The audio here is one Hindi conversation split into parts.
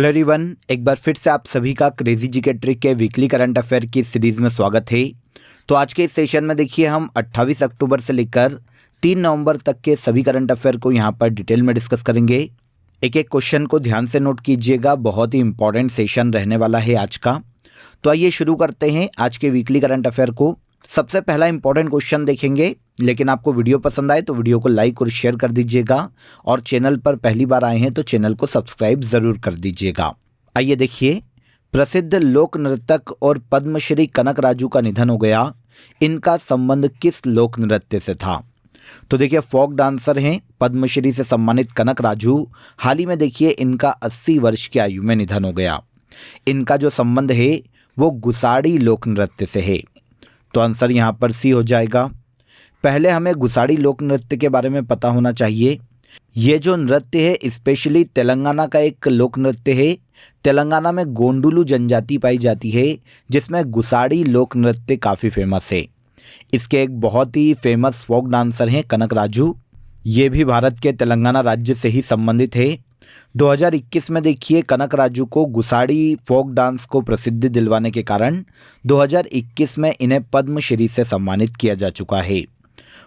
हेलो एवरीवन, एक बार फिर से आप सभी का क्रेजी जीके ट्रिक के वीकली करंट अफेयर की सीरीज़ में स्वागत है। तो आज के इस सेशन में देखिए हम 28 अक्टूबर से लेकर 3 नवंबर तक के सभी करंट अफेयर को यहाँ पर डिटेल में डिस्कस करेंगे। एक एक क्वेश्चन को ध्यान से नोट कीजिएगा, बहुत ही इंपॉर्टेंट सेशन रहने वाला है आज का। तो आइए शुरू करते हैं आज के वीकली करंट अफेयर को। सबसे पहला इंपॉर्टेंट क्वेश्चन देखेंगे, लेकिन आपको वीडियो पसंद आए तो वीडियो को लाइक और शेयर कर दीजिएगा और चैनल पर पहली बार आए हैं तो चैनल को सब्सक्राइब जरूर कर दीजिएगा। आइए देखिए, प्रसिद्ध लोक नर्तक और पद्मश्री कनक राजू का निधन हो गया। इनका संबंध किस लोक नृत्य से था? तो देखिए, फोक डांसर हैं पद्मश्री से सम्मानित कनक राजू। हाल ही में देखिए इनका 80 वर्ष की आयु में निधन हो गया। इनका जो संबंध है वो गुसाड़ी लोक नृत्य से है। तो आंसर यहाँ पर सी हो जाएगा। पहले हमें गुसाड़ी लोक नृत्य के बारे में पता होना चाहिए। ये जो नृत्य है स्पेशली तेलंगाना का एक लोक नृत्य है। तेलंगाना में गोंडुलू जनजाति पाई जाती है, जिसमें गुसाड़ी लोक नृत्य काफ़ी फेमस है। इसके एक बहुत ही फेमस फोक डांसर हैं कनक राजू। ये भी भारत के तेलंगाना राज्य से ही संबंधित है। 2021 में देखिए कनक राजू को गुसाड़ी फोक डांस को प्रसिद्धि दिलवाने के कारण 2021 में इन्हें पद्मश्री से सम्मानित किया जा चुका है।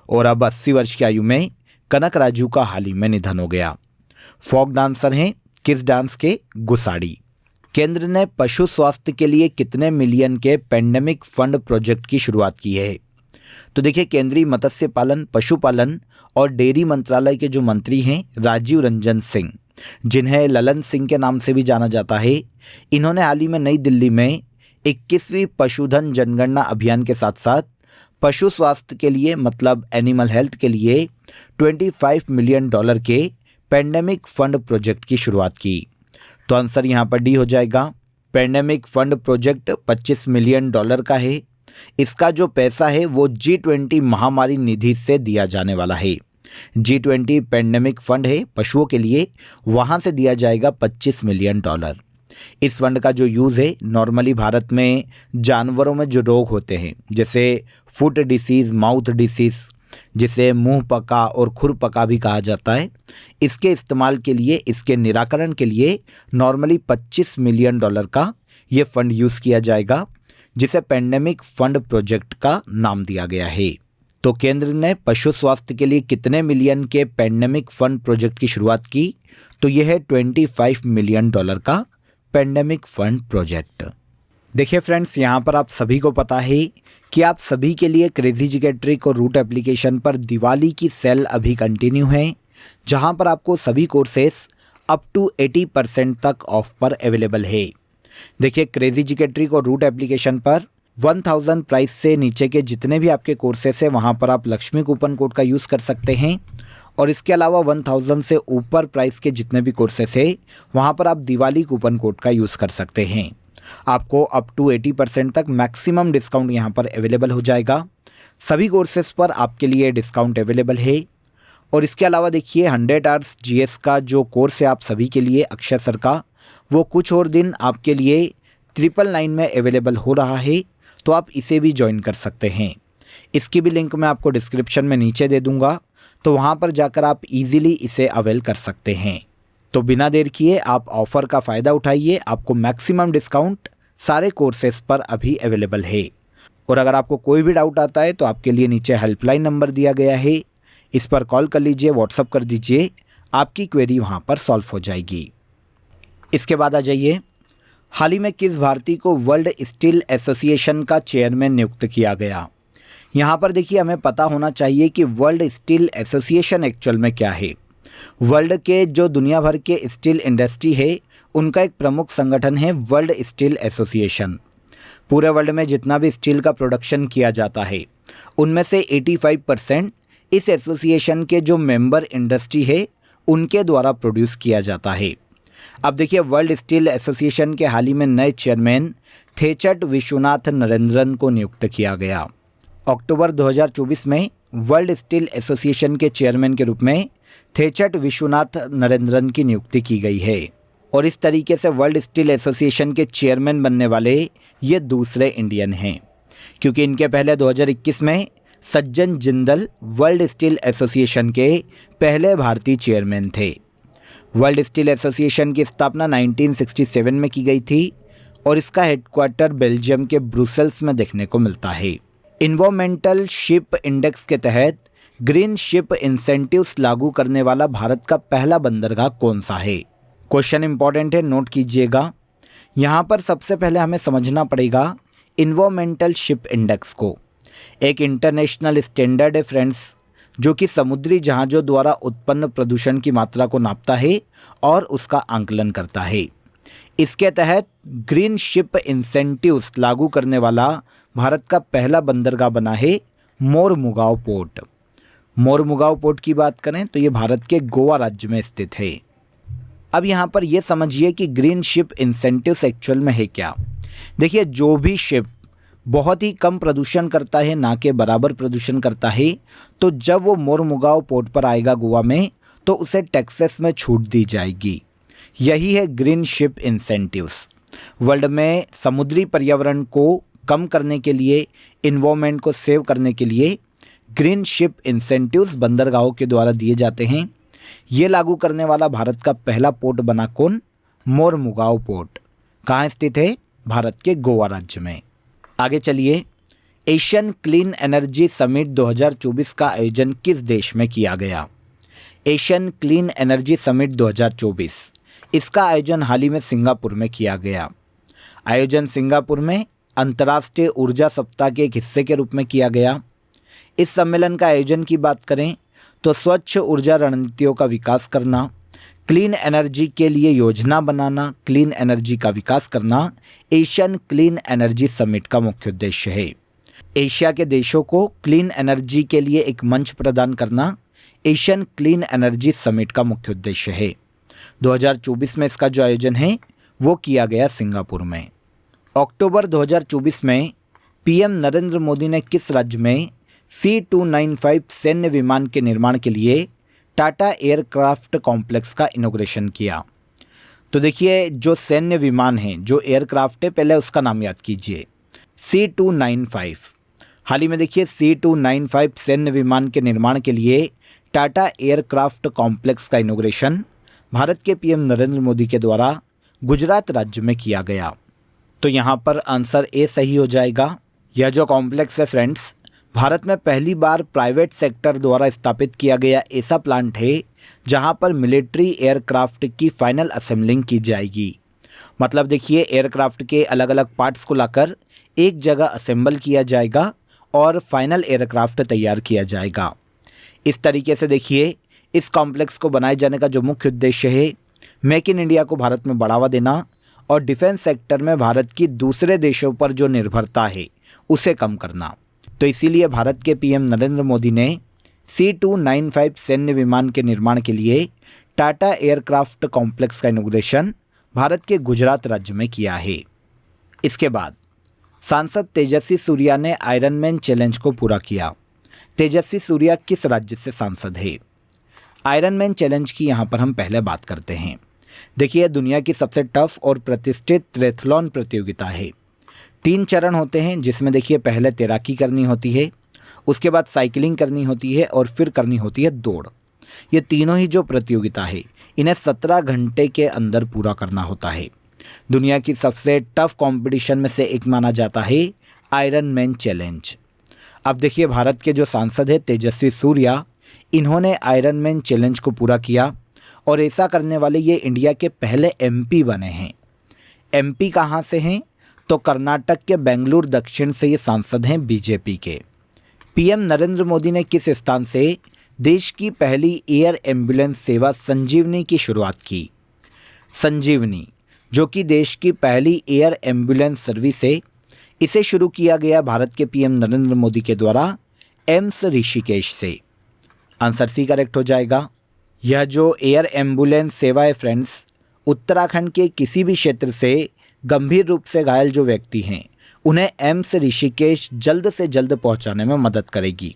और अब 80 वर्ष की आयु में कनक राजू का हाल ही में निधन हो गया। फोक डांसर हैं किस डांस के? गुसाड़ी। केंद्र ने पशु स्वास्थ्य के लिए कितने मिलियन के पेंडेमिक फंड प्रोजेक्ट की शुरुआत की है? तो देखिए, केंद्रीय मत्स्य पालन, पशुपालन और डेयरी मंत्रालय के जो मंत्री हैं राजीव रंजन सिंह, जिन्हें ललन सिंह के नाम से भी जाना जाता है, इन्होंने हाल ही में नई दिल्ली में 21वीं पशुधन जनगणना अभियान के साथ साथ पशु स्वास्थ्य के लिए मतलब एनिमल हेल्थ के लिए $25 मिलियन के पेंडेमिक फंड प्रोजेक्ट की शुरुआत की। तो आंसर यहाँ पर डी हो जाएगा। पेंडेमिक फंड प्रोजेक्ट $25 मिलियन का है। इसका जो पैसा है वो G20 महामारी निधि से दिया जाने वाला है। G20 पेंडेमिक फंड है पशुओं के लिए, वहाँ से दिया जाएगा $25 मिलियन। इस फंड का जो यूज़ है नॉर्मली भारत में जानवरों में जो रोग होते हैं जैसे फुट डिसीज़, माउथ डिसीज़, जिसे मुंह पका और खुर पका भी कहा जाता है, इसके इस्तेमाल के लिए, इसके निराकरण के लिए नॉर्मली $25 मिलियन का ये फंड यूज़ किया जाएगा, जिसे पेंडेमिक फंड प्रोजेक्ट का नाम दिया गया है। तो केंद्र ने पशु स्वास्थ्य के लिए कितने मिलियन के पेंडेमिक फंड प्रोजेक्ट की शुरुआत की? तो यह है $25 मिलियन का पेंडेमिक फंड प्रोजेक्ट। देखिए फ्रेंड्स, यहाँ पर आप सभी को पता है कि आप सभी के लिए क्रेजी जीके ट्रिक और रूट एप्लीकेशन पर दिवाली की सेल अभी कंटिन्यू है, जहाँ पर आपको सभी कोर्सेस अप टू 80% तक ऑफ पर अवेलेबल है। देखिए, क्रेजी जीके ट्रिक और रूट एप्लीकेशन पर 1000 प्राइस से नीचे के जितने भी आपके कोर्सेस हैं वहाँ पर आप लक्ष्मी कूपन कोड का यूज़ कर सकते हैं। और इसके अलावा 1000 से ऊपर प्राइस के जितने भी कोर्सेस हैं वहाँ पर आप दिवाली कूपन कोड का यूज़ कर सकते हैं। आपको अप टू 80% तक मैक्सिमम डिस्काउंट यहाँ पर अवेलेबल हो जाएगा। सभी कोर्सेस पर आपके लिए डिस्काउंट अवेलेबल है। और इसके अलावा देखिए 100 आवर्स GS का जो कोर्स है आप सभी के लिए अक्षय सर का, वो कुछ और दिन आपके लिए 999 में अवेलेबल हो रहा है, तो आप इसे भी ज्वाइन कर सकते हैं। इसकी भी लिंक मैं आपको डिस्क्रिप्शन में नीचे दे दूंगा, तो वहाँ पर जाकर आप इजीली इसे अवेल कर सकते हैं। तो बिना देर किए आप ऑफ़र का फ़ायदा उठाइए, आपको मैक्सिमम डिस्काउंट सारे कोर्सेस पर अभी अवेलेबल है। और अगर आपको कोई भी डाउट आता है तो आपके लिए नीचे हेल्पलाइन नंबर दिया गया है, इस पर कॉल कर लीजिए, व्हाट्सअप कर दीजिए, आपकी क्वेरी वहाँ पर सॉल्व हो जाएगी। इसके बाद आ जाइए, हाल ही में किस भारतीय को वर्ल्ड स्टील एसोसिएशन का चेयरमैन नियुक्त किया गया? यहाँ पर देखिए हमें पता होना चाहिए कि वर्ल्ड स्टील एसोसिएशन एक्चुअल में क्या है। वर्ल्ड के जो दुनिया भर के स्टील इंडस्ट्री है उनका एक प्रमुख संगठन है वर्ल्ड स्टील एसोसिएशन। पूरे वर्ल्ड में जितना भी स्टील का प्रोडक्शन किया जाता है उनमें से 85% इस एसोसिएशन के जो मेंबर इंडस्ट्री है उनके द्वारा प्रोड्यूस किया जाता है। अब देखिए, वर्ल्ड स्टील एसोसिएशन के हाल ही में नए चेयरमैन थेचट विश्वनाथ नरेंद्रन को नियुक्त किया गया। अक्टूबर 2024 में वर्ल्ड स्टील एसोसिएशन के चेयरमैन के रूप में थेचट विश्वनाथ नरेंद्रन की नियुक्ति की गई है। और इस तरीके से वर्ल्ड स्टील एसोसिएशन के चेयरमैन बनने वाले ये दूसरे इंडियन हैं, क्योंकि इनके पहले 2021 में सज्जन जिंदल वर्ल्ड स्टील एसोसिएशन के पहले भारतीय चेयरमैन थे। वर्ल्ड स्टील एसोसिएशन की स्थापना 1967 में की गई थी और इसका हेडक्वार्टर बेल्जियम के ब्रुसेल्स में देखने को मिलता है। इन्वायरमेंटल शिप इंडेक्स के तहत ग्रीन शिप इंसेंटिव्स लागू करने वाला भारत का पहला बंदरगाह कौन सा है? क्वेश्चन इंपॉर्टेंट है, नोट कीजिएगा। यहाँ पर सबसे पहले हमें समझना पड़ेगा इन्वायरमेंटल शिप इंडेक्स को। एक इंटरनेशनल स्टैंडर्ड है फ्रेंड्स, जो कि समुद्री जहाज़ों द्वारा उत्पन्न प्रदूषण की मात्रा को नापता है और उसका आंकलन करता है। इसके तहत ग्रीन शिप इंसेंटिव्स लागू करने वाला भारत का पहला बंदरगाह बना है मोरमुगांव पोर्ट। मोरमुगांव पोर्ट की बात करें तो ये भारत के गोवा राज्य में स्थित है। अब यहाँ पर यह समझिए कि ग्रीन शिप इंसेंटिव्स एक्चुअल में है क्या। देखिए, जो भी शिप बहुत ही कम प्रदूषण करता है, ना के बराबर प्रदूषण करता है, तो जब वो मोरमुगांव पोर्ट पर आएगा गोवा में, तो उसे टैक्सेस में छूट दी जाएगी। यही है ग्रीन शिप इंसेंटिव्स। वर्ल्ड में समुद्री पर्यावरण को कम करने के लिए, इन्वायरमेंट को सेव करने के लिए ग्रीन शिप इंसेंटिव्स बंदरगाहों के द्वारा दिए जाते हैं। ये लागू करने वाला भारत का पहला पोर्ट बना कौन? मोरमुगांव पोर्ट। कहाँ स्थित है? भारत के गोवा राज्य में। आगे चलिए, एशियन क्लीन एनर्जी समिट 2024 का आयोजन किस देश में किया गया? एशियन क्लीन एनर्जी समिट 2024, इसका आयोजन हाल ही में सिंगापुर में किया गया। आयोजन सिंगापुर में अंतर्राष्ट्रीय ऊर्जा सप्ताह के एक हिस्से के रूप में किया गया। इस सम्मेलन का आयोजन की बात करें तो स्वच्छ ऊर्जा रणनीतियों का विकास करना, क्लीन एनर्जी के लिए योजना बनाना, क्लीन एनर्जी का विकास करना एशियन क्लीन एनर्जी समिट का मुख्य उद्देश्य है। एशिया के देशों को क्लीन एनर्जी के लिए एक मंच प्रदान करना एशियन क्लीन एनर्जी समिट का मुख्य उद्देश्य है। 2024 में इसका जो आयोजन है वो किया गया सिंगापुर में। अक्टूबर 2024 में पीएम नरेंद्र मोदी ने किस राज्य में C295 सैन्य विमान के निर्माण के लिए टाटा एयरक्राफ्ट कॉम्प्लेक्स का इनॉग्रेशन किया? तो देखिए, जो सैन्य विमान है, जो एयरक्राफ्ट है, पहले उसका नाम याद कीजिए, C295। हाल ही में देखिए C295 सैन्य विमान के निर्माण के लिए टाटा एयरक्राफ्ट कॉम्प्लेक्स का इनॉग्रेशन भारत के पीएम नरेंद्र मोदी के द्वारा गुजरात राज्य में किया गया। तो यहाँ पर आंसर ए सही हो जाएगा। यह जो कॉम्प्लेक्स है फ्रेंड्स, भारत में पहली बार प्राइवेट सेक्टर द्वारा स्थापित किया गया ऐसा प्लांट है जहां पर मिलिट्री एयरक्राफ्ट की फाइनल असेंबलिंग की जाएगी। मतलब देखिए, एयरक्राफ्ट के अलग अलग पार्ट्स को लाकर एक जगह असेंबल किया जाएगा और फाइनल एयरक्राफ्ट तैयार किया जाएगा। इस तरीके से देखिए, इस कॉम्प्लेक्स को बनाए जाने का जो मुख्य उद्देश्य है, मेक इन इंडिया को भारत में बढ़ावा देना और डिफेंस सेक्टर में भारत की दूसरे देशों पर जो निर्भरता है उसे कम करना। तो इसीलिए भारत के पीएम नरेंद्र मोदी ने C295 सैन्य विमान के निर्माण के लिए टाटा एयरक्राफ्ट कॉम्प्लेक्स का इनॉग्रेशन भारत के गुजरात राज्य में किया है। इसके बाद सांसद तेजस्वी सूर्या ने आयरन मैन चैलेंज को पूरा किया। तेजस्वी सूर्या किस राज्य से सांसद है? आयरन मैन चैलेंज की यहाँ पर हम पहले बात करते हैं। देखिए, दुनिया की सबसे टफ और प्रतिष्ठित ट्रायथलॉन प्रतियोगिता है। 3 चरण होते हैं, जिसमें देखिए पहले तैराकी करनी होती है, उसके बाद साइकिलिंग करनी होती है और फिर करनी होती है दौड़। ये तीनों ही जो प्रतियोगिता है, इन्हें 17 घंटे के अंदर पूरा करना होता है। दुनिया की सबसे टफ कंपटीशन में से एक माना जाता है आयरन मैन चैलेंज। अब देखिए, भारत के जो सांसद है तेजस्वी सूर्या, इन्होंने आयरन मैन चैलेंज को पूरा किया और ऐसा करने वाले ये इंडिया के पहले MP बने हैं। MP कहाँ से हैं? तो कर्नाटक के बेंगलुरु दक्षिण से ये सांसद हैं बीजेपी के। पीएम नरेंद्र मोदी ने किस स्थान से देश की पहली एयर एम्बुलेंस सेवा संजीवनी की शुरुआत की? संजीवनी, जो कि देश की पहली एयर एम्बुलेंस सर्विस है, इसे शुरू किया गया भारत के पीएम नरेंद्र मोदी के द्वारा एम्स ऋषिकेश से। आंसर सी करेक्ट हो जाएगा। यह जो एयर एम्बुलेंस सेवा है फ्रेंड्स, उत्तराखंड के किसी भी क्षेत्र से गंभीर रूप से घायल जो व्यक्ति हैं, उन्हें एम्स ऋषिकेश जल्द से जल्द पहुंचाने में मदद करेगी।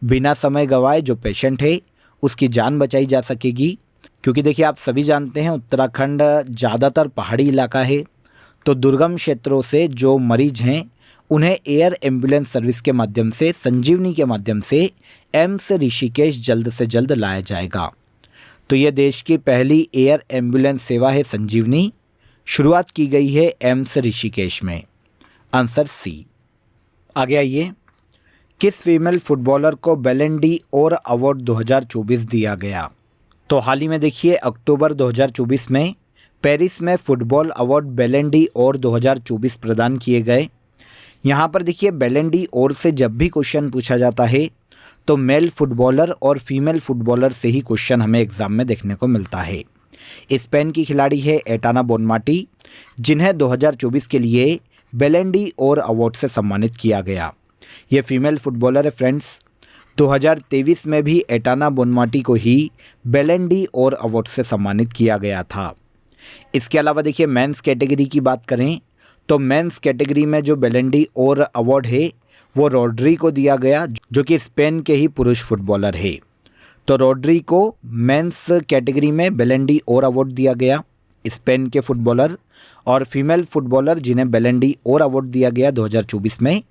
बिना समय गंवाए जो पेशेंट है उसकी जान बचाई जा सकेगी। क्योंकि देखिए, आप सभी जानते हैं उत्तराखंड ज़्यादातर पहाड़ी इलाका है, तो दुर्गम क्षेत्रों से जो मरीज हैं उन्हें एयर एम्बुलेंस सर्विस के माध्यम से, संजीवनी के माध्यम से एम्स ऋषिकेश जल्द से जल्द लाया जाएगा। तो ये देश की पहली एयर एम्बुलेंस सेवा है संजीवनी। शुरुआत की गई है एम्स ऋषिकेश में। Answer C. आगे आइए, किस फीमेल फुटबॉलर को बैलन डी और अवार्ड 2024 दिया गया? तो हाल ही में देखिए अक्टूबर 2024 में पेरिस में फुटबॉल अवार्ड बैलन डी और 2024 प्रदान किए गए। यहाँ पर देखिए बैलन डी और से जब भी क्वेश्चन पूछा जाता है तो मेल फुटबॉलर और फीमेल फुटबॉलर से ही क्वेश्चन हमें एग्जाम में देखने को मिलता है। स्पेन की खिलाड़ी है एटाना बोनमाटी, जिन्हें 2024 के लिए बैलन डी और अवार्ड से सम्मानित किया गया। ये फीमेल फुटबॉलर है फ्रेंड्स। 2023 में भी एटाना बोनमाटी को ही बैलन डी और अवार्ड से सम्मानित किया गया था। इसके अलावा देखिए मेंस कैटेगरी की बात करें तो मेंस कैटेगरी में जो बैलन डी और अवार्ड है वो रोड्री को दिया गया, जो कि स्पेन के ही पुरुष फुटबॉलर है। तो रोड्री को मेंस कैटेगरी में बैलन डी और अवार्ड दिया गया, स्पेन के फुटबॉलर। और फीमेल फुटबॉलर जिन्हें बैलन डी और अवार्ड दिया गया 2024 में,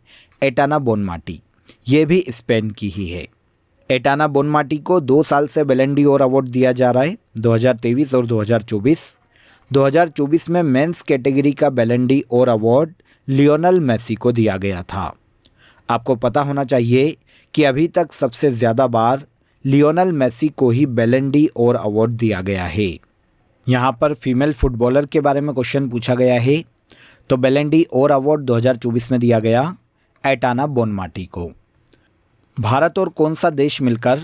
एटाना बोनमाटी, ये भी स्पेन की ही है। एटाना बोनमाटी को 2 साल से बैलन डी और अवार्ड दिया जा रहा है, 2023 और 2024। 2024 में मेंस कैटेगरी का बैलन डी और अवार्ड लियोनेल मेसी को दिया गया था। आपको पता होना चाहिए कि अभी तक सबसे ज़्यादा बार लियोनेल मेसी को ही बैलन डी और अवार्ड दिया गया है। यहाँ पर फीमेल फुटबॉलर के बारे में क्वेश्चन पूछा गया है, तो बैलन डी और अवार्ड 2024 में दिया गया एटाना बोनमाटी को। भारत और कौन सा देश मिलकर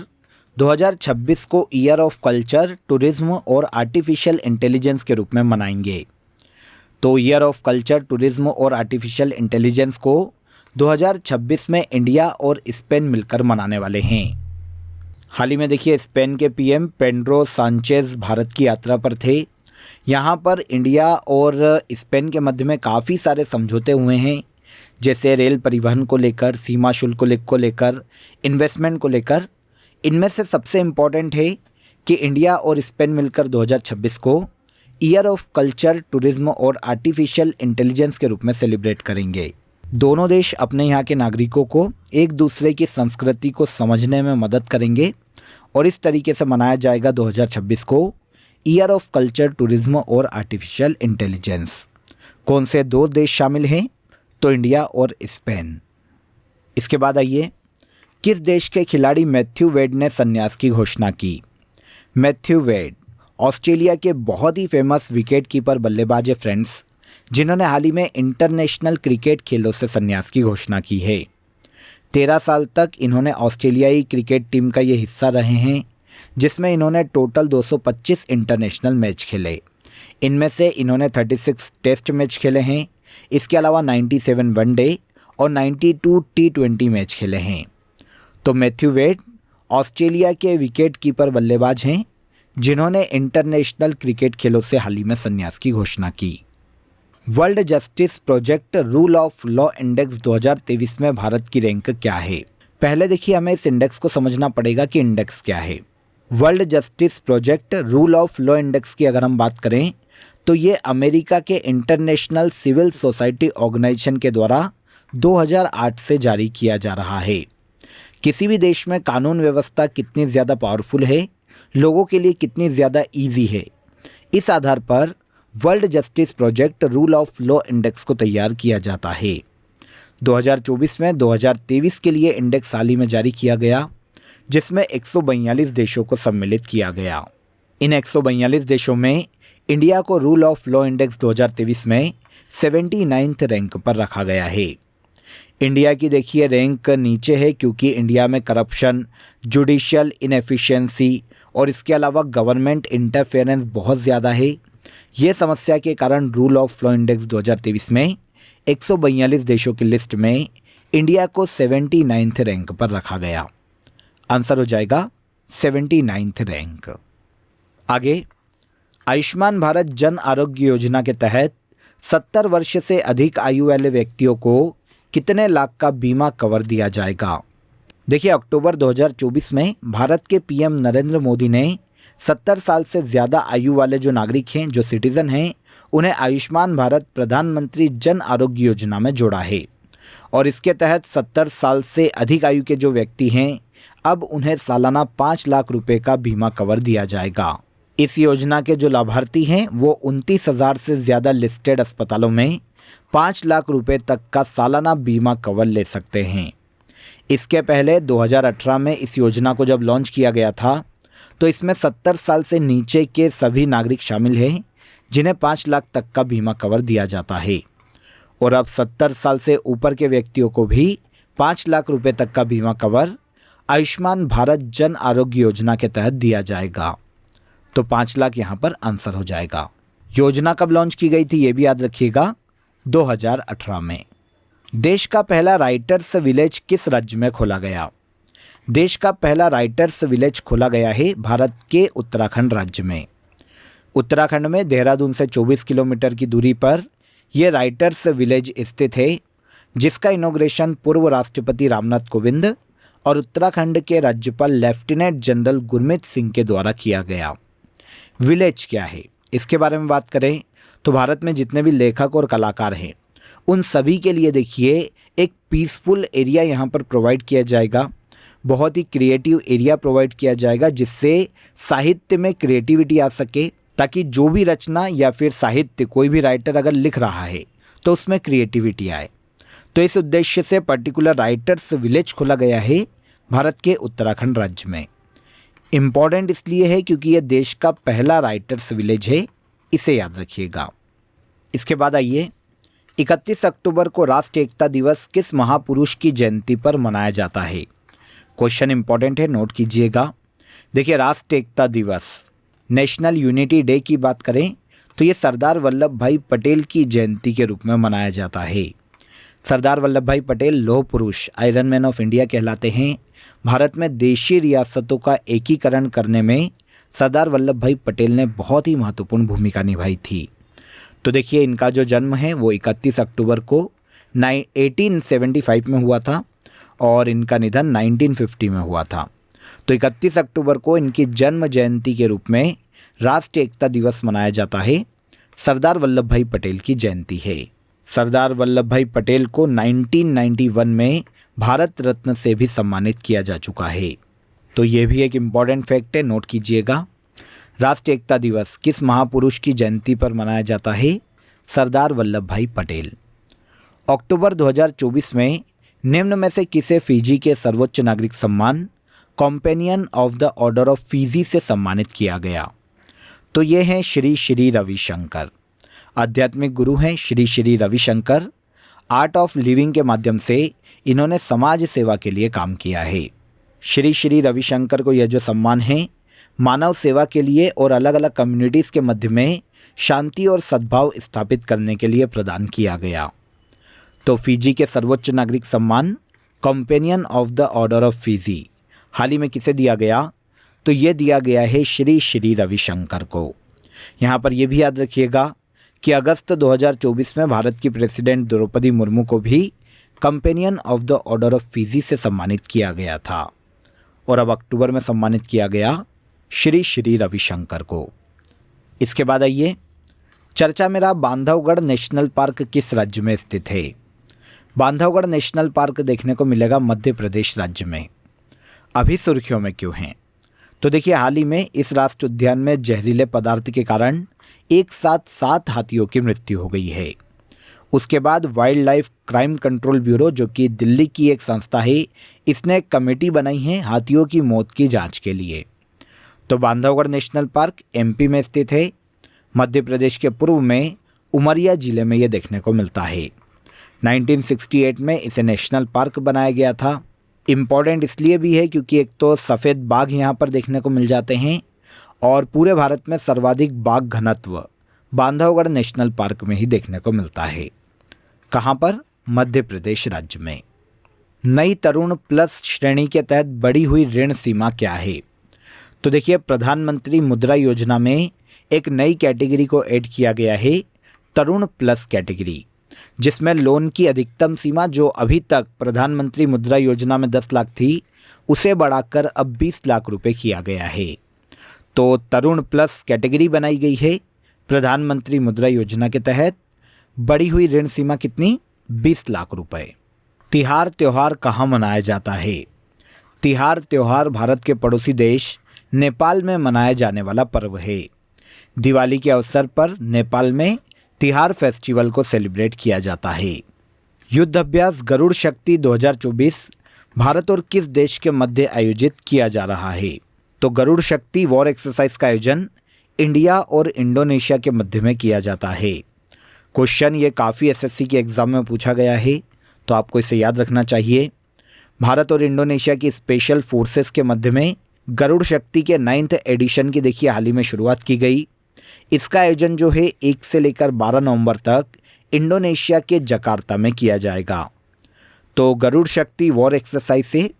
2026 को ईयर ऑफ कल्चर, टूरिज्म और आर्टिफिशियल इंटेलिजेंस के रूप में मनाएंगे? तो ईयर ऑफ कल्चर, टूरिज्म और आर्टिफिशियल इंटेलिजेंस को 2026 में इंडिया और स्पेन मिलकर मनाने वाले हैं। हाल ही में देखिए स्पेन के पीएम पेड्रो सांचेज भारत की यात्रा पर थे। यहाँ पर इंडिया और स्पेन के मध्य में काफ़ी सारे समझौते हुए हैं, जैसे रेल परिवहन को लेकर, सीमा शुल्क को लेकर, इन्वेस्टमेंट को लेकर। इनमें से सबसे इम्पॉर्टेंट है कि इंडिया और स्पेन मिलकर 2026 को ईयर ऑफ कल्चर, टूरिज्म और आर्टिफिशियल इंटेलिजेंस के रूप में सेलिब्रेट करेंगे। दोनों देश अपने यहाँ के नागरिकों को एक दूसरे की संस्कृति को समझने में मदद करेंगे और इस तरीके से मनाया जाएगा 2026 को ईयर ऑफ कल्चर, टूरिज्म और आर्टिफिशियल इंटेलिजेंस। कौन से 2 देश शामिल हैं? तो इंडिया और स्पेन। इसके बाद आइए, किस देश के खिलाड़ी मैथ्यू वेड ने संन्यास की घोषणा की? मैथ्यू वेड ऑस्ट्रेलिया के बहुत ही फेमस विकेट कीपर बल्लेबाज है फ्रेंड्स, जिन्होंने हाल ही में इंटरनेशनल क्रिकेट खेलों से संन्यास की घोषणा की है। 13 साल तक इन्होंने ऑस्ट्रेलियाई क्रिकेट टीम का ये हिस्सा रहे हैं, जिसमें इन्होंने टोटल 225 इंटरनेशनल मैच खेले। इनमें से इन्होंने 36 टेस्ट मैच खेले हैं। इसके अलावा 97 वनडे और 92 T20 मैच खेले हैं। तो मैथ्यू वेड ऑस्ट्रेलिया के विकेट कीपर बल्लेबाज हैं, जिन्होंने इंटरनेशनल क्रिकेट खेलों से हाल ही में संन्यास की घोषणा की। World justice project rule of law index 2023 में भारत की रैंक क्या है? पहले देखिए हमें इस इंडेक्स को समझना पड़ेगा कि इंडेक्स क्या है। World justice project rule of law index की अगर हम बात करें तो ये अमेरिका के इंटरनेशनल सिविल सोसाइटी ऑर्गेनाइजेशन के द्वारा 2008 से जारी किया जा रहा है। किसी भी देश में कानून व्यवस्था कितनी ज़्यादा पावरफुल है, लोगों के लिए कितनी ज़्यादा ईजी है, इस आधार पर world justice project rule of law index को तैयार किया जाता है। 2024 में 2023 के लिए इंडेक्स हाल ही में जारी किया गया, जिसमें 142 देशों को सम्मिलित किया गया। इन 142 देशों में इंडिया को रूल ऑफ लॉ इंडेक्स 2023 में 79th रैंक पर रखा गया है। इंडिया की देखिए रैंक नीचे है क्योंकि इंडिया में करप्शन, जुडिशियल इनएफिशिएंसी और इसके अलावा गवर्नमेंट इंटरफेरेंस बहुत ज़्यादा है। ये समस्या के कारण रूल ऑफ लॉ इंडेक्स 2023 में 142 देशों की लिस्ट में इंडिया को 79th रैंक पर रखा गया। आंसर हो जाएगा 79th रैंक। आगे, आयुष्मान भारत जन आरोग्य योजना के तहत 70 वर्ष से अधिक आयु वाले व्यक्तियों को कितने लाख का बीमा कवर दिया जाएगा? देखिए अक्टूबर 2024 में भारत के पीएम नरेंद्र मोदी ने 70 साल से ज़्यादा आयु वाले जो नागरिक हैं, जो सिटीज़न हैं, उन्हें आयुष्मान भारत प्रधानमंत्री जन आरोग्य योजना में जोड़ा है और इसके तहत 70 साल से अधिक आयु के जो व्यक्ति हैं अब उन्हें सालाना 5 लाख रुपए का बीमा कवर दिया जाएगा। इस योजना के जो लाभार्थी हैं वो 29,000 से ज़्यादा लिस्टेड अस्पतालों में 5 लाख रुपए तक का सालाना बीमा कवर ले सकते हैं। इसके पहले 2018 में इस योजना को जब लॉन्च किया गया था तो इसमें 70 साल से नीचे के सभी नागरिक शामिल हैं जिन्हें 5 लाख तक का बीमा कवर दिया जाता है। और अब 70 साल से ऊपर के व्यक्तियों को भी 5 लाख रुपए तक का बीमा कवर आयुष्मान भारत जन आरोग्य योजना के तहत दिया जाएगा। तो 5 लाख यहाँ पर आंसर हो जाएगा। योजना कब लॉन्च की गई थी ये भी याद रखिएगा, 2018 में। देश का पहला राइटर्स विलेज किस राज्य में खोला गया? देश का पहला राइटर्स विलेज खोला गया है भारत के उत्तराखंड राज्य में। उत्तराखंड में देहरादून से 24 किलोमीटर की दूरी पर यह राइटर्स विलेज स्थित है, जिसका इनॉग्रेशन पूर्व राष्ट्रपति रामनाथ कोविंद और उत्तराखंड के राज्यपाल लेफ्टिनेंट जनरल गुरमीत सिंह के द्वारा किया गया। विलेज क्या है इसके बारे में बात करें तो भारत में जितने भी लेखक और कलाकार हैं उन सभी के लिए देखिए एक पीसफुल एरिया यहाँ पर प्रोवाइड किया जाएगा। बहुत ही क्रिएटिव एरिया प्रोवाइड किया जाएगा जिससे साहित्य में क्रिएटिविटी आ सके, ताकि जो भी रचना या फिर साहित्य कोई भी राइटर अगर लिख रहा है तो उसमें क्रिएटिविटी आए। तो इस उद्देश्य से पर्टिकुलर राइटर्स विलेज खोला गया है भारत के उत्तराखंड राज्य में। इम्पॉर्टेंट इसलिए है क्योंकि यह देश का पहला राइटर्स विलेज है, इसे याद रखिएगा। इसके बाद आइए, 31 अक्टूबर को राष्ट्रीय एकता दिवस किस महापुरुष की जयंती पर मनाया जाता है? क्वेश्चन इंपॉर्टेंट है, नोट कीजिएगा। देखिए, राष्ट्रीय एकता दिवस नेशनल यूनिटी डे की बात करें तो ये सरदार वल्लभ भाई पटेल की जयंती के रूप में मनाया जाता है। सरदार वल्लभ भाई पटेल लौह पुरुष, आयरन मैन ऑफ इंडिया कहलाते हैं। भारत में देशी रियासतों का एकीकरण करने में सरदार वल्लभ भाई पटेल ने बहुत ही महत्वपूर्ण भूमिका निभाई थी। तो देखिए, इनका जो जन्म है वो 31 अक्टूबर को 1875 में हुआ था और इनका निधन 1950 में हुआ था। तो 31 अक्टूबर को इनकी जन्म जयंती के रूप में राष्ट्रीय एकता दिवस मनाया जाता है। सरदार वल्लभ भाई पटेल की जयंती है। सरदार वल्लभ भाई पटेल को 1991 में भारत रत्न से भी सम्मानित किया जा चुका है। तो ये भी एक इम्पॉर्टेंट फैक्ट है, नोट कीजिएगा। राष्ट्रीय एकता दिवस किस महापुरुष की जयंती पर मनाया जाता है? सरदार वल्लभ भाई पटेल। अक्टूबर 2024 में निम्न में से किसे फिजी के सर्वोच्च नागरिक सम्मान Companion of the Order of Fiji से सम्मानित किया गया? तो ये हैं श्री श्री रविशंकर। आध्यात्मिक गुरु हैं Shri Shri Ravishankar. Art of living के माध्यम से इन्होंने समाज सेवा के लिए काम किया है। श्री श्री रविशंकर को यह जो सम्मान है मानव सेवा के लिए और अलग अलग कम्युनिटीज़ के मध्य में शांति और सद्भाव स्थापित करने के लिए प्रदान किया गया। तो फिजी के सर्वोच्च नागरिक सम्मान Companion of the Order of Fiji हाल ही में किसे दिया गया? तो ये दिया गया है श्री श्री रविशंकर को। यहाँ पर यह भी याद रखिएगा कि अगस्त 2024 में भारत की प्रेसिडेंट द्रौपदी मुर्मू को भी companion of the Order of Fiji से सम्मानित किया गया था और अब अक्टूबर में सम्मानित किया गया श्री श्री रविशंकर को। इसके बाद आइए, चर्चा में रहा बांधवगढ़ नेशनल पार्क किस राज्य में स्थित है? बांधवगढ़ नेशनल पार्क देखने को मिलेगा मध्य प्रदेश राज्य में। अभी सुर्खियों में क्यों हैं? तो देखिए, हाल ही में इस राष्ट्रीय उद्यान में जहरीले पदार्थ के कारण एक साथ 7 हाथियों की मृत्यु हो गई है। उसके बाद wild life crime control bureau, जो कि दिल्ली की एक संस्था है, इसने एक कमेटी बनाई है हाथियों की मौत की जांच के लिए। तो बांधवगढ़ नेशनल पार्क एमपी में स्थित है। मध्य प्रदेश के पूर्व में उमरिया जिले में यह देखने को मिलता है। 1968 में इसे नेशनल पार्क बनाया गया था। इम्पॉर्टेंट इसलिए भी है क्योंकि एक तो सफ़ेद बाघ यहाँ पर देखने को मिल जाते हैं और पूरे भारत में सर्वाधिक बाघ घनत्व बांधवगढ़ नेशनल पार्क में ही देखने को मिलता है। कहाँ पर? मध्य प्रदेश राज्य में। नई तरुण प्लस श्रेणी के तहत बढ़ी हुई ऋण सीमा क्या है? तो देखिए, प्रधानमंत्री मुद्रा योजना में एक नई कैटेगरी को ऐड किया गया है, तरुण प्लस कैटेगरी, जिसमें लोन की अधिकतम सीमा जो अभी तक प्रधानमंत्री मुद्रा योजना में 10 लाख थी, उसे बढ़ाकर अब 20 लाख रुपए किया गया है। तो तरुण प्लस कैटेगरी बनाई गई है प्रधानमंत्री मुद्रा योजना के तहत। बढ़ी हुई ऋण सीमा कितनी? 20 लाख रुपए। तिहार त्यौहार कहाँ मनाया जाता है? तिहार त्यौहार भारत के पड़ोसी देश नेपाल में मनाया जाने वाला पर्व है। दिवाली के अवसर पर नेपाल में तिहार फेस्टिवल को सेलिब्रेट किया जाता है। युद्ध अभ्यास गरुड़ शक्ति 2024 भारत और किस देश के मध्य आयोजित किया जा रहा है? तो गरुड़ शक्ति वॉर एक्सरसाइज का आयोजन इंडिया और इंडोनेशिया के मध्य में किया जाता है। क्वेश्चन ये काफ़ी एसएससी के एग्ज़ाम में पूछा गया है, तो आपको इसे याद रखना चाहिए। भारत और इंडोनेशिया की स्पेशल फोर्सेस के मध्य में गरुड़ शक्ति के 9th एडिशन की देखिए हाल ही में शुरुआत की गई। इसका आयोजन जो है 1 से लेकर 12 नवंबर तक इंडोनेशिया के जकार्ता में किया जाएगा। तो गरुड़ शक्ति वॉर एक्सरसाइज से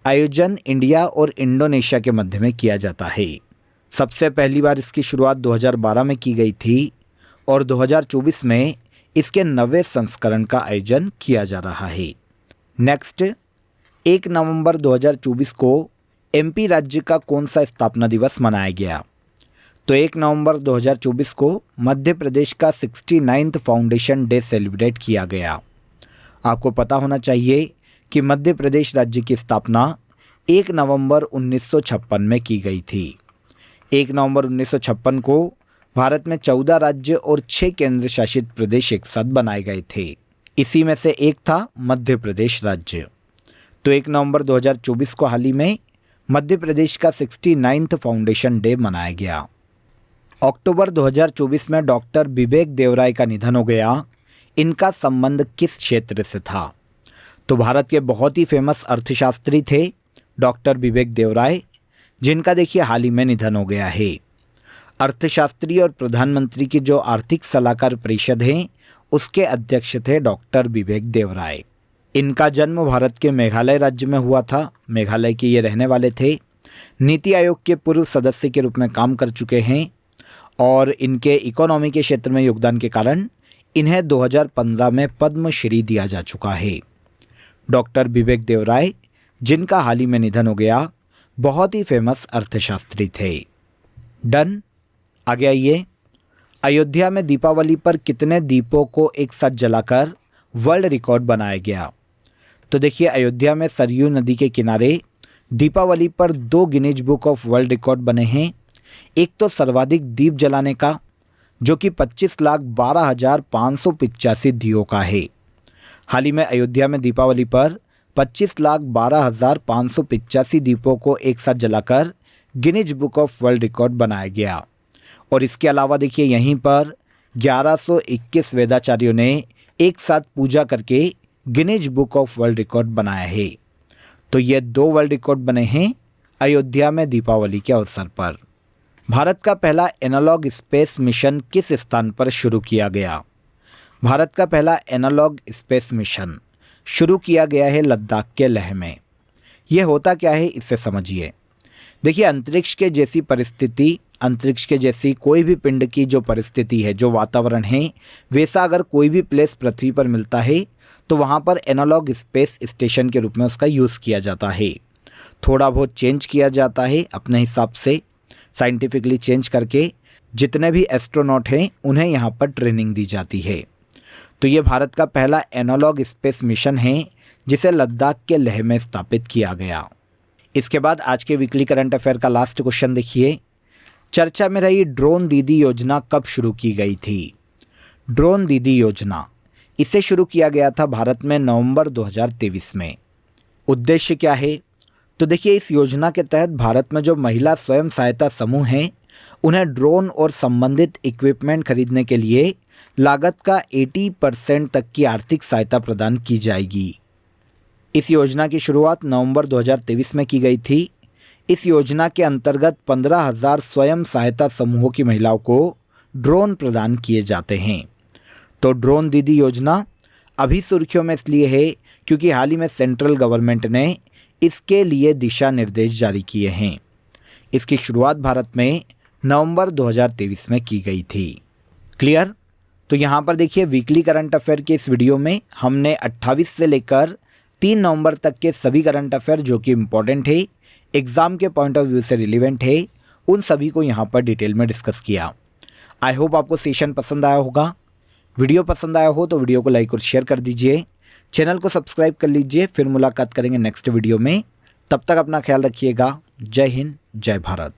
आयोजन इंडिया और इंडोनेशिया के मध्य में किया जाता है। सबसे पहली बार इसकी शुरुआत 2012 में की गई थी और 2024 में इसके 9वें संस्करण का आयोजन किया जा रहा है। नेक्स्ट, 1 नवंबर 2024 को एमपी राज्य का कौन सा स्थापना दिवस मनाया गया? तो 1 नवंबर 2024 को मध्य प्रदेश का 69th फाउंडेशन डे सेलिब्रेट किया गया। आपको पता होना चाहिए कि मध्य प्रदेश राज्य की स्थापना 1 नवंबर 1956 में की गई थी। 1 नवंबर 1956 को भारत में 14 राज्य और 6 केंद्र शासित प्रदेश एक साथ बनाए गए थे। इसी में से एक था मध्य प्रदेश राज्य। तो 1 नवंबर 2024 को हाल ही में मध्य प्रदेश का 69th फाउंडेशन डे मनाया गया। अक्टूबर 2024 में डॉक्टर विवेक देवराय का निधन हो गया। इनका संबंध किस क्षेत्र से था? तो भारत के बहुत ही फेमस अर्थशास्त्री थे डॉक्टर विवेक देवराय, जिनका देखिए हाल ही में निधन हो गया है। अर्थशास्त्री और प्रधानमंत्री की जो आर्थिक सलाहकार परिषद है उसके अध्यक्ष थे डॉक्टर विवेक देवराय। इनका जन्म भारत के मेघालय राज्य में हुआ था। मेघालय के ये रहने वाले थे। नीति आयोग के पूर्व सदस्य के रूप में काम कर चुके हैं और इनके इकोनॉमी के क्षेत्र में योगदान के कारण इन्हें 2015 में पद्मश्री दिया जा चुका है। डॉक्टर विवेक देवराय, जिनका हाल ही में निधन हो गया, बहुत ही फेमस अर्थशास्त्री थे। डन। आगे आइए, अयोध्या में दीपावली पर कितने दीपों को एक साथ जलाकर वर्ल्ड रिकॉर्ड बनाया गया? तो देखिए, अयोध्या में सरयू नदी के किनारे दीपावली पर 2 Guinness book of world record बने हैं। एक तो सर्वाधिक दीप जलाने का, जो कि 25,12,585 दियों का है। हाल ही में अयोध्या में दीपावली पर 25,12,585 दीपों को एक साथ जलाकर Guinness book of world record बनाया गया। और इसके अलावा देखिए, यहीं पर 1121 वेदाचार्यों ने एक साथ पूजा करके Guinness book of world record बनाया है। तो ये 2 वर्ल्ड रिकॉर्ड बने हैं अयोध्या में दीपावली के अवसर पर। भारत का पहला एनालॉग स्पेस मिशन किस स्थान पर शुरू किया गया? भारत का पहला एनालॉग स्पेस मिशन शुरू किया गया है लद्दाख के लेह में। यह होता क्या है, इससे समझिए। देखिए, अंतरिक्ष के जैसी परिस्थिति, अंतरिक्ष के जैसी कोई भी पिंड की जो परिस्थिति है, जो वातावरण है, वैसा अगर कोई भी प्लेस पृथ्वी पर मिलता है तो वहाँ पर एनालॉग स्पेस स्टेशन के रूप में उसका यूज़ किया जाता है। थोड़ा बहुत चेंज किया जाता है अपने हिसाब से, साइंटिफिकली चेंज करके जितने भी एस्ट्रोनॉट हैं उन्हें यहाँ पर ट्रेनिंग दी जाती है। तो ये भारत का पहला एनालॉग स्पेस मिशन है जिसे लद्दाख के लेह में स्थापित किया गया। इसके बाद आज के वीकली करंट अफेयर का लास्ट क्वेश्चन देखिए। चर्चा में रही ड्रोन दीदी योजना कब शुरू की गई थी? ड्रोन दीदी योजना, इसे शुरू किया गया था भारत में नवंबर 2023 में। उद्देश्य क्या है? तो देखिए, इस योजना के तहत भारत में जो महिला स्वयं सहायता समूह हैं उन्हें ड्रोन और संबंधित इक्विपमेंट खरीदने के लिए लागत का 80% तक की आर्थिक सहायता प्रदान की जाएगी। इस योजना की शुरुआत नवंबर 2023 में की गई थी। इस योजना के अंतर्गत 15,000 स्वयं सहायता समूहों की महिलाओं को ड्रोन प्रदान किए जाते हैं। तो ड्रोन दीदी योजना अभी सुर्खियों में इसलिए है क्योंकि हाल ही में सेंट्रल गवर्नमेंट ने इसके लिए दिशा निर्देश जारी किए हैं। इसकी शुरुआत भारत में नवंबर 2023 में की गई थी। क्लियर? तो यहाँ पर देखिए, वीकली करंट अफेयर के इस वीडियो में हमने 28 से लेकर 3 नवंबर तक के सभी करंट अफेयर जो कि इम्पॉर्टेंट है, एग्ज़ाम के पॉइंट ऑफ व्यू से रिलेवेंट है, उन सभी को यहाँ पर डिटेल में डिस्कस किया। आई होप आपको सेशन पसंद आया होगा। वीडियो पसंद आया हो तो वीडियो को लाइक और शेयर कर दीजिए, चैनल को सब्सक्राइब कर लीजिए। फिर मुलाकात करेंगे नेक्स्ट वीडियो में। तब तक अपना ख्याल रखिएगा। जय हिंद, जय भारत।